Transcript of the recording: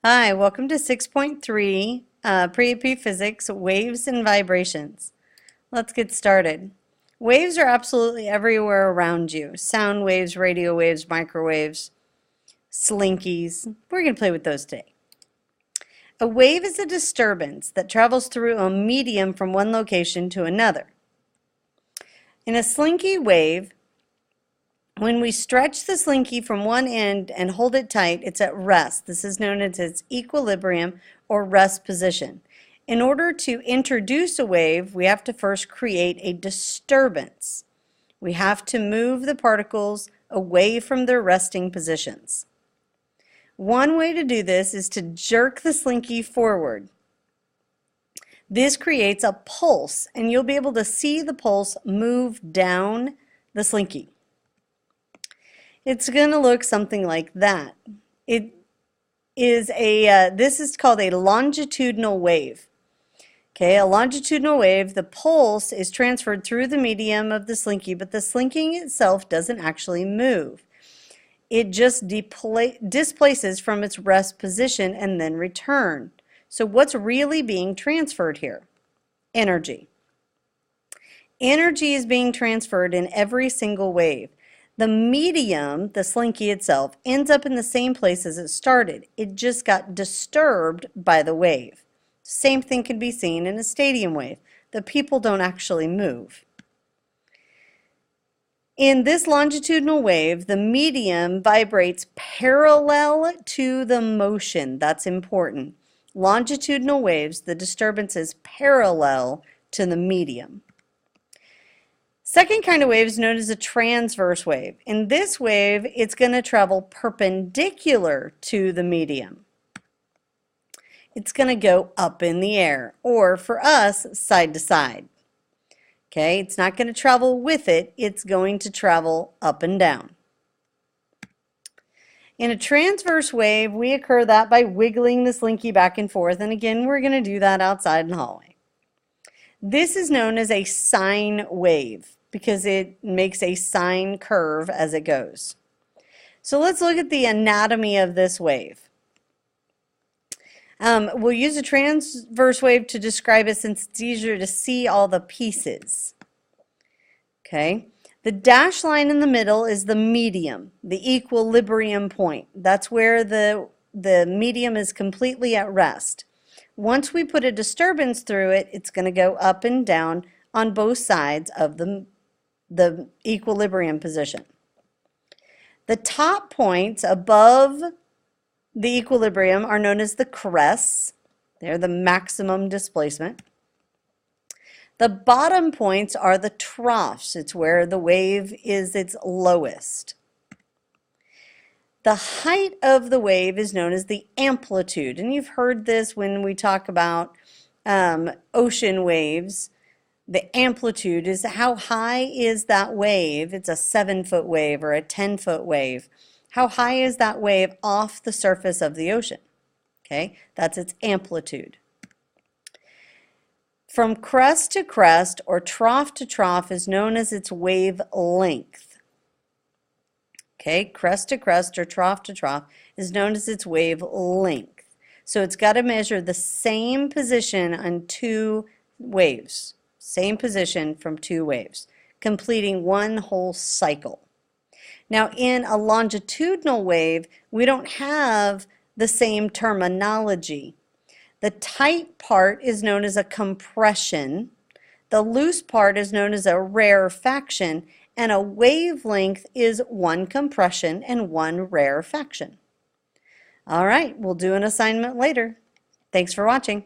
Hi, welcome to 6.3 Pre-AP Physics, Waves and Vibrations. Let's get started. Waves are absolutely everywhere around you. Sound waves, radio waves, microwaves, slinkies. We're going to play with those today. A wave is a disturbance that travels through a medium from one location to another. In a slinky wave, when we stretch the slinky from one end and hold it tight, it's at rest. This is known as its equilibrium or rest position. In order to introduce a wave, we have to first create a disturbance. We have to move the particles away from their resting positions. One way to do this is to jerk the slinky forward. This creates a pulse, and you'll be able to see the pulse move down the slinky. It's going to look something like that. This is called a longitudinal wave. Okay, a longitudinal wave, the pulse is transferred through the medium of the slinky, but the slinky itself doesn't actually move. It just displaces from its rest position and then return. So what's really being transferred here? Energy. Energy is being transferred in every single wave. The medium, the slinky itself, ends up in the same place as it started. It just got disturbed by the wave. Same thing can be seen in a stadium wave. The people don't actually move. In this longitudinal wave, the medium vibrates parallel to the motion. That's important. Longitudinal waves, the disturbance is parallel to the medium. Second kind of wave is known as a transverse wave. In this wave, it's going to travel perpendicular to the medium. It's going to go up in the air, or for us, side to side. Okay, it's not going to travel with it, it's going to travel up and down. In a transverse wave, we occur that by wiggling the slinky back and forth, and again, we're going to do that outside in the hallway. This is known as a sine wave because it makes a sine curve as it goes. So let's look at the anatomy of this wave. We'll use a transverse wave to describe it since it's easier to see all the pieces. Okay, the dashed line in the middle is the medium, the equilibrium point. That's where the medium is completely at rest. Once we put a disturbance through it, it's going to go up and down on both sides of the equilibrium position. The top points above the equilibrium are known as the crests. They're the maximum displacement. The bottom points are the troughs. It's where the wave is its lowest. The height of the wave is known as the amplitude, and you've heard this when we talk about ocean waves. The amplitude is how high is that wave. It's a 7-foot wave or a 10-foot wave. How high is that wave off the surface of the ocean? Okay, that's its amplitude. From crest to crest or trough to trough is known as its wave length. Okay, crest to crest or trough to trough is known as its wave length. So it's got to measure the same position on two waves. Same position from two waves, completing one whole cycle. Now in a longitudinal wave, we don't have the same terminology. The tight part is known as a compression. The loose part is known as a rarefaction. And a wavelength is one compression and one rarefaction. All right, we'll do an assignment later. Thanks for watching.